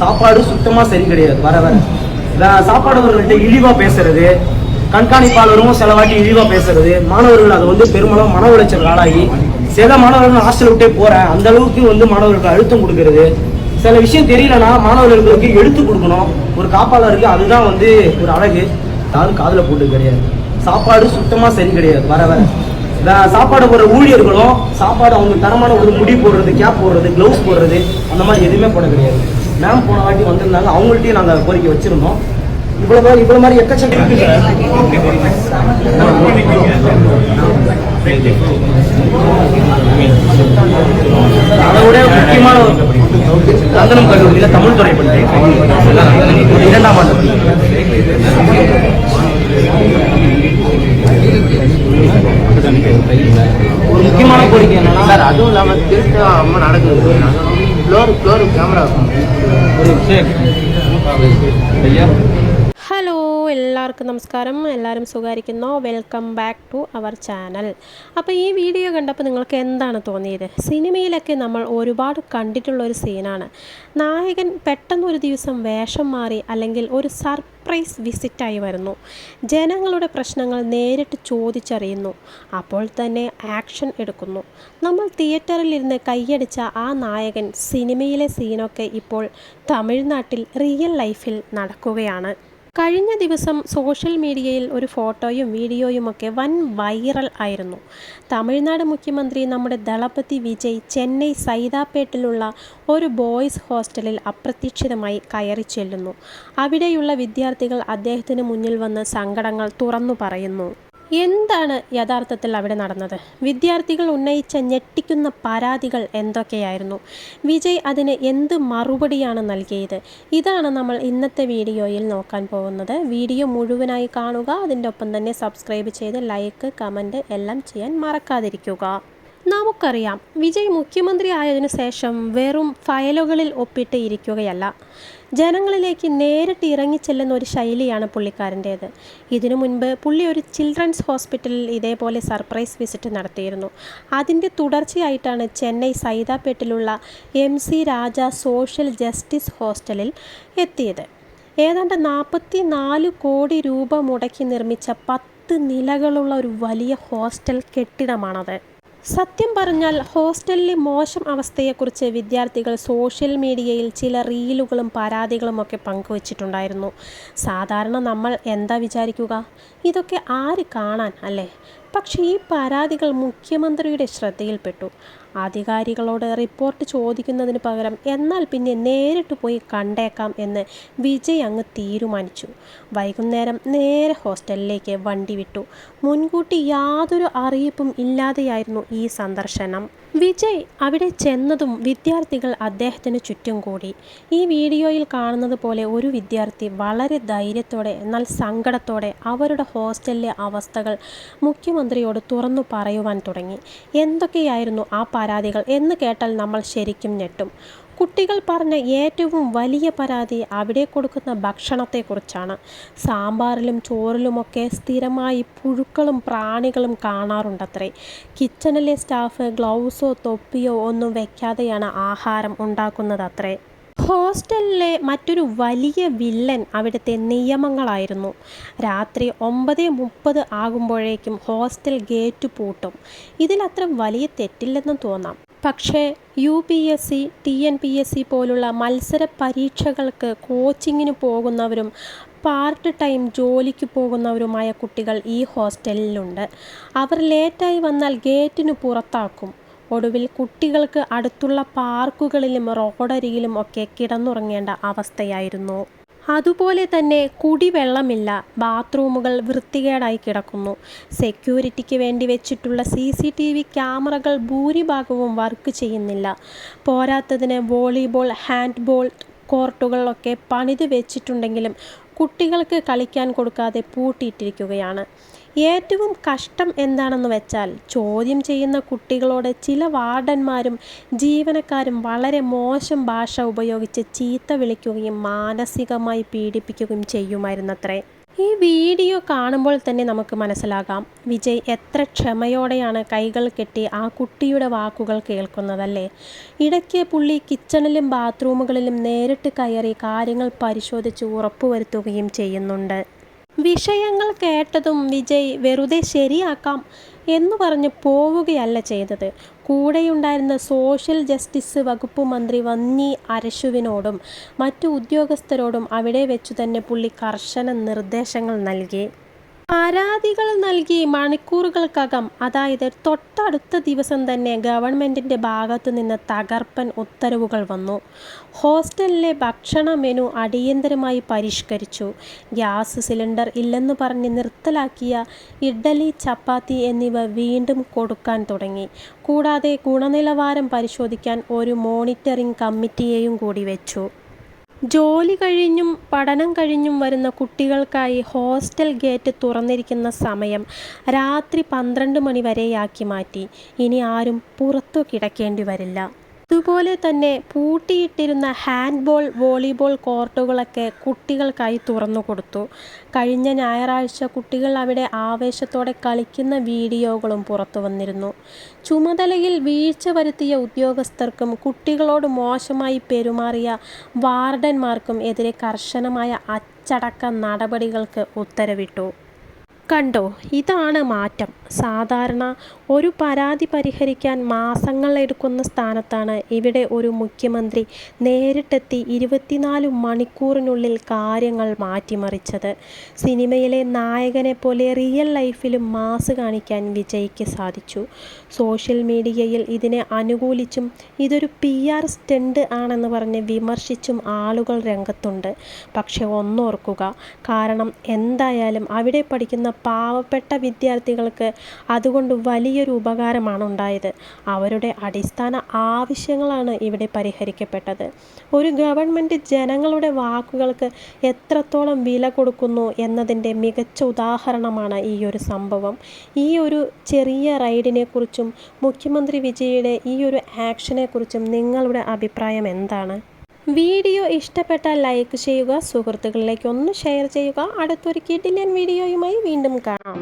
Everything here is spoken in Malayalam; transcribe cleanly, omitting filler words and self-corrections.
சாப்பாடு சுத்தமா சரி கிடையாது. வர வர சாப்பாடுவர்கள்ட்ட இழிவா பேசுறது, கண்காணிப்பாளரும் சில வாட்டி இழிவா பேசுறது, மாணவர்கள் அதை பெரும்பாலும் மன உளைச்சல் ஆளாகி சில மாணவர்கள் ஹாஸ்டல் விட்டே போறேன் அந்த அளவுக்கு மாணவர்களுக்கு அழுத்தம் கொடுக்கறது. சில விஷயம் தெரியலன்னா மாணவர்களுக்கு எடுத்து கொடுக்கணும். ஒரு காப்பாளருக்கு அதுதான் ஒரு அழகு. யாரும் காதுல போட்டு கிடையாது. சாப்பாடு சுத்தமா சரி கிடையாது. வர வர சாப்பாடு போடுற ஊழியர்களும் சாப்பாடு அவங்க தரமான ஒரு முடி போடுறது, கேப் போடுறது, கிளவுஸ் போடுறது அந்த மாதிரி எதுவுமே போட கிடையாது. மேம் போன வாட்டி வந்திருந்தாங்க, அவங்கள்ட்டையும் நாங்கள் கோரிக்கை வச்சிருந்தோம். இவ்வளோ மாதிரி எக்கச்சக்க அதை விட முக்கியமான கந்தனம் கல்லூரியில் தமிழ் துறை படித்தேன். 2ஆம் ஆண்டு ஒரு முக்கியமான கோரிக்கை என்னன்னா சார், அதுவும் இல்லாமல் திருட்டு அம்மா நடக்குது. ஃப்ளோர் கேமரா ഹലോ എല്ലാവർക്കും നമസ്കാരം. എല്ലാവരും സുഖമായിരിക്കുന്നോ? Welcome back to our channel. അപ്പോൾ ഈ വീഡിയോ കണ്ടപ്പോൾ നിങ്ങൾക്ക് എന്താണ് തോന്നിയത്? സിനിമയിലൊക്കെ നമ്മൾ ഒരുപാട് കണ്ടിട്ടുള്ളൊരു സീനാണ്. നായകൻ പെട്ടെന്നൊരു ദിവസം വേഷം മാറി അല്ലെങ്കിൽ ഒരു സർപ്രൈസ് വിസിറ്റായി വരുന്നു. ജനങ്ങളുടെ പ്രശ്നങ്ങൾ നേരിട്ട് ചോദിച്ചറിയുന്നു. അപ്പോൾ തന്നെ ആക്ഷൻ എടുക്കുന്നു. നമ്മൾ തിയേറ്ററിലിരുന്ന് കൈയടിച്ച ആ നായകൻ സിനിമയിലെ സീനൊക്കെ ഇപ്പോൾ തമിഴ്നാട്ടിൽ റിയൽ ലൈഫിൽ നടക്കുകയാണ്. കഴിഞ്ഞ ദിവസം സോഷ്യൽ മീഡിയയിൽ ഒരു ഫോട്ടോയും വീഡിയോയുമൊക്കെ വൻ വൈറൽ ആയിരുന്നു. തമിഴ്നാട് മുഖ്യമന്ത്രി നമ്മുടെ ദളപതി വിജയ് ചെന്നൈ സൈതാപ്പേട്ടിലുള്ള ഒരു ബോയ്സ് ഹോസ്റ്റലിൽ അപ്രതീക്ഷിതമായി കയറി ചെല്ലുന്നു. അവിടെയുള്ള വിദ്യാർത്ഥികൾ അദ്ദേഹത്തിന് മുന്നിൽ വന്ന് സങ്കടങ്ങൾ തുറന്നു പറയുന്നു. എന്താണ് യഥാർത്ഥത്തിൽ അവിടെ നടന്നത്? വിദ്യാർത്ഥികൾ ഉന്നയിച്ച ഞെട്ടിക്കുന്ന പരാതികൾ എന്തൊക്കെയായിരുന്നു? വിജയ് അതിന് എന്ത് മറുപടിയാണ് നൽകിയത്? ഇതാണ് നമ്മൾ ഇന്നത്തെ വീഡിയോയിൽ നോക്കാൻ പോകുന്നത്. വീഡിയോ മുഴുവനായി കാണുക. അതിൻ്റെ ഒപ്പം തന്നെ സബ്സ്ക്രൈബ് ചെയ്ത് ലൈക്ക്, കമൻറ്റ് എല്ലാം ചെയ്യാൻ മറക്കാതിരിക്കുക. നമുക്കറിയാം, വിജയ് മുഖ്യമന്ത്രി ആയതിനു ശേഷം വെറും ഫയലുകളിൽ ഒപ്പിട്ട് ഇരിക്കുകയല്ല, ജനങ്ങളിലേക്ക് നേരിട്ട് ഇറങ്ങിച്ചെല്ലുന്ന ഒരു ശൈലിയാണ് പുള്ളിക്കാരൻ്റേത്. ഇതിനു മുൻപ് പുള്ളി ഒരു ചിൽഡ്രൻസ് ഹോസ്പിറ്റലിൽ ഇതേപോലെ സർപ്രൈസ് വിസിറ്റ് നടത്തിയിരുന്നു. അതിൻ്റെ തുടർച്ചയായിട്ടാണ് ചെന്നൈ സൈതാപ്പേട്ടിലുള്ള MC രാജ സോഷ്യൽ ജസ്റ്റിസ് ഹോസ്റ്റലിൽ എത്തിയത്. ഏതാണ്ട് 44 കോടി രൂപ മുടക്കി നിർമ്മിച്ച 10 നിലകളുള്ള ഒരു വലിയ ഹോസ്റ്റൽ കെട്ടിടമാണത്. സത്യം പറഞ്ഞാൽ ഹോസ്റ്റലിലെ മോശം അവസ്ഥയെക്കുറിച്ച് വിദ്യാർത്ഥികൾ സോഷ്യൽ മീഡിയയിൽ ചില റീലുകളും പരാതികളുമൊക്കെ പങ്കുവച്ചിട്ടുണ്ടായിരുന്നു. സാധാരണ നമ്മൾ എന്താ വിചാരിക്കുക? ഇതൊക്കെ ആര് കാണാൻ അല്ലേ? പക്ഷേ ഈ പരാതികൾ മുഖ്യമന്ത്രിയുടെ ശ്രദ്ധയിൽപ്പെട്ടു. അധികാരികളോട് റിപ്പോർട്ട് ചോദിക്കുന്നതിന് പകരം എന്നാൽ പിന്നെ നേരിട്ട് പോയി കണ്ടേക്കാം എന്ന് വിജയ് അങ്ങ് തീരുമാനിച്ചു. വൈകുന്നേരം നേരെ ഹോസ്റ്റലിലേക്ക് വണ്ടി വിട്ടു. മുൻകൂട്ടി യാതൊരു അറിയിപ്പും ഇല്ലാതെയായിരുന്നു ഈ സന്ദർശനം. വിജയ് അവിടെ ചെന്നതും വിദ്യാർത്ഥികൾ അദ്ദേഹത്തിന് ചുറ്റും കൂടി. ഈ വീഡിയോയിൽ കാണുന്നത് പോലെ ഒരു വിദ്യാർത്ഥി വളരെ ധൈര്യത്തോടെ എന്നാൽ സങ്കടത്തോടെ അവരുടെ ഹോസ്റ്റലിലെ അവസ്ഥകൾ മുഖ്യമന്ത്രിയോട് തുറന്നു പറയുവാൻ തുടങ്ങി. എന്തൊക്കെയായിരുന്നു ആ പരാതികൾ എന്ന് കേട്ടാൽ നമ്മൾ ശരിക്കും ഞെട്ടും. കുട്ടികൾ പറഞ്ഞ ഏറ്റവും വലിയ പരാതി അവിടെ കൊടുക്കുന്ന ഭക്ഷണത്തെക്കുറിച്ചാണ്. സാമ്പാറിലും ചോറിലുമൊക്കെ സ്ഥിരമായി പുഴുക്കളും പ്രാണികളും കാണാറുണ്ടത്രേ. കിച്ചണിലെ സ്റ്റാഫ് ഗ്ലൗസോ തൊപ്പിയോ ഒന്നും വെക്കാതെയാണ് ആഹാരം ഉണ്ടാക്കുന്നതത്രേ. ഹോസ്റ്റലിലെ മറ്റൊരു വലിയ വില്ലൻ അവിടുത്തെ നിയമങ്ങളായിരുന്നു. രാത്രി 9:30 ആകുമ്പോഴേക്കും ഹോസ്റ്റൽ ഗേറ്റ് പൂട്ടും. ഇതിലത്ര വലിയ തെറ്റില്ലെന്ന് തോന്നാം. പക്ഷേ UPSC, TNPSC പോലുള്ള മത്സര പരീക്ഷകൾക്ക് കോച്ചിങ്ങിന് പോകുന്നവരും പാർട്ട് ടൈം ജോലിക്ക് പോകുന്നവരുമായ കുട്ടികൾ ഈ ഹോസ്റ്റലിലുണ്ട്. അവർ ലേറ്റായി വന്നാൽ ഗേറ്റിന് പുറത്താക്കും. ഒടുവിൽ കുട്ടികൾക്ക് അടുത്തുള്ള പാർക്കുകളിലും റോഡരികിലും ഒക്കെ കിടന്നുറങ്ങേണ്ട അവസ്ഥയായിരുന്നു. അതുപോലെ തന്നെ കുടിവെള്ളമില്ല. ബാത്റൂമുകൾ വൃത്തികേടായി കിടക്കുന്നു. സെക്യൂരിറ്റിക്ക് വേണ്ടി വെച്ചിട്ടുള്ള CCTV ക്യാമറകൾ ഭൂരിഭാഗവും വർക്ക് ചെയ്യുന്നില്ല. പോരാത്തതിന് വോളിബോൾ, ഹാൻഡ്ബോൾ കോർട്ടുകളൊക്കെ പണിത് വെച്ചിട്ടുണ്ടെങ്കിലും കുട്ടികൾക്ക് കളിക്കാൻ കൊടുക്കാതെ പൂട്ടിയിട്ടിരിക്കുകയാണ്. ഏറ്റവും കഷ്ടം എന്താണെന്ന് വെച്ചാൽ, ചോദ്യം ചെയ്യുന്ന കുട്ടികളോട് ചില വാർഡന്മാരും ജീവനക്കാരും വളരെ മോശം ഭാഷ ഉപയോഗിച്ച് ചീത്ത വിളിക്കുകയും മാനസികമായി പീഡിപ്പിക്കുകയും ചെയ്യുമായിരുന്നത്രേ. ഈ വീഡിയോ കാണുമ്പോൾ തന്നെ നമുക്ക് മനസ്സിലാകാം വിജയ് എത്ര ക്ഷമയോടെയാണ് കൈകൾ കെട്ടി ആ കുട്ടിയുടെ വാക്കുകൾ കേൾക്കുന്നതല്ലേ. ഇടയ്ക്ക് പുള്ളി കിച്ചണിലും ബാത്റൂമുകളിലും നേരിട്ട് കയറി കാര്യങ്ങൾ പരിശോധിച്ച് ഉറപ്പുവരുത്തുകയും ചെയ്യുന്നുണ്ട്. വിഷയങ്ങൾ കേട്ടതും വിജയ് വെറുതെ ശരിയാക്കാം എന്നു പറഞ്ഞ് പോവുകയല്ല ചെയ്തത്. കൂടെയുണ്ടായിരുന്ന സോഷ്യൽ ജസ്റ്റിസ് വകുപ്പ് മന്ത്രി വന്നി അരശുവിനോടും മറ്റു ഉദ്യോഗസ്ഥരോടും അവിടെ വെച്ചു തന്നെ പുള്ളി കർശന നിർദ്ദേശങ്ങൾ നൽകി. പരാതികൾ നൽകി മണിക്കൂറുകൾക്കകം, അതായത് തൊട്ടടുത്ത ദിവസം തന്നെ ഗവൺമെൻറ്റിൻ്റെ ഭാഗത്തു നിന്ന് തകർപ്പൻ ഉത്തരവുകൾ വന്നു. ഹോസ്റ്റലിലെ ഭക്ഷണ മെനു അടിയന്തരമായി പരിഷ്കരിച്ചു. ഗ്യാസ് സിലിണ്ടർ ഇല്ലെന്ന് പറഞ്ഞ് നിർത്തലാക്കിയ ഇഡ്ഡലി, ചപ്പാത്തി എന്നിവ വീണ്ടും കൊടുക്കാൻ തുടങ്ങി. കൂടാതെ ഗുണനിലവാരം പരിശോധിക്കാൻ ഒരു മോണിറ്ററിംഗ് കമ്മിറ്റിയെയും കൂടി വെച്ചു. ജോലി കഴിഞ്ഞും പഠനം കഴിഞ്ഞും വരുന്ന കുട്ടികൾക്കായി ഹോസ്റ്റൽ ഗേറ്റ് തുറന്നിരിക്കുന്ന സമയം രാത്രി 12 മണി വരെയാക്കി മാറ്റി. ഇനി ആരും പുറത്തു കിടക്കേണ്ടി വരില്ല. അതുപോലെ തന്നെ പൂട്ടിയിട്ടിരുന്ന ഹാൻഡ്ബോൾ, വോളിബോൾ കോർട്ടുകളൊക്കെ കുട്ടികൾക്കായി തുറന്നു കൊടുത്തു. കഴിഞ്ഞ ഞായറാഴ്ച കുട്ടികൾ അവിടെ ആവേശത്തോടെ കളിക്കുന്ന വീഡിയോകളും പുറത്തു വന്നിരുന്നു. ചുമതലയിൽ വീഴ്ച വരുത്തിയ ഉദ്യോഗസ്ഥർക്കും കുട്ടികളോട് മോശമായി പെരുമാറിയ വാർഡന്മാർക്കും എതിരെ കർശനമായ അച്ചടക്ക നടപടികൾക്ക് ഉത്തരവിട്ടു. കണ്ടോ, ഇതാണ് മാറ്റം. സാധാരണ ഒരു പരാതി പരിഹരിക്കാൻ മാസങ്ങൾ എടുക്കുന്ന സ്ഥാനത്താണ് ഇവിടെ ഒരു മുഖ്യമന്ത്രി നേരിട്ടെത്തി 24 മണിക്കൂറിനുള്ളിൽ കാര്യങ്ങൾ മാറ്റിമറിച്ചത്. സിനിമയിലെ നായകനെ പോലെ റിയൽ ലൈഫിലും മാസ് കാണിക്കാൻ വിജയ്ക്ക് സാധിച്ചു. സോഷ്യൽ മീഡിയയിൽ ഇതിനെ അനുകൂലിച്ചും ഇതൊരു PR സ്റ്റണ്ട് ആണെന്ന് പറഞ്ഞ് വിമർശിച്ചും ആളുകൾ രംഗത്തുണ്ട്. പക്ഷെ ഒന്നോർക്കുക, കാരണം എന്തായാലും അവിടെ പഠിക്കുന്ന പാവപ്പെട്ട വിദ്യാർത്ഥികൾക്ക് അതുകൊണ്ട് വലിയൊരു ഉപകാരമാണ് ഉണ്ടായത്. അവരുടെ അടിസ്ഥാന ആവശ്യങ്ങളാണ് ഇവിടെ പരിഹരിക്കപ്പെട്ടത്. ഒരു ഗവൺമെൻറ് ജനങ്ങളുടെ വാക്കുകൾക്ക് എത്രത്തോളം വില കൊടുക്കുന്നു എന്നതിൻ്റെ മികച്ച ഉദാഹരണമാണ് ഈ ഒരു സംഭവം. ഈ ഒരു ചെറിയ റൈഡിനെ കുറിച്ചും മുഖ്യമന്ത്രി വിജയുടെ ഈ ഒരു ആക്ഷനെ കുറിച്ചും നിങ്ങളുടെ അഭിപ്രായം എന്താണ്? വീഡിയോ ഇഷ്ടപ്പെട്ടാൽ ലൈക്ക് ചെയ്യുക, സുഹൃത്തുക്കളിലേക്ക് ഒന്ന് ഷെയർ ചെയ്യുക. അടുത്തൊരു കിടിലൻ വീഡിയോയുമായി വീണ്ടും കാണാം.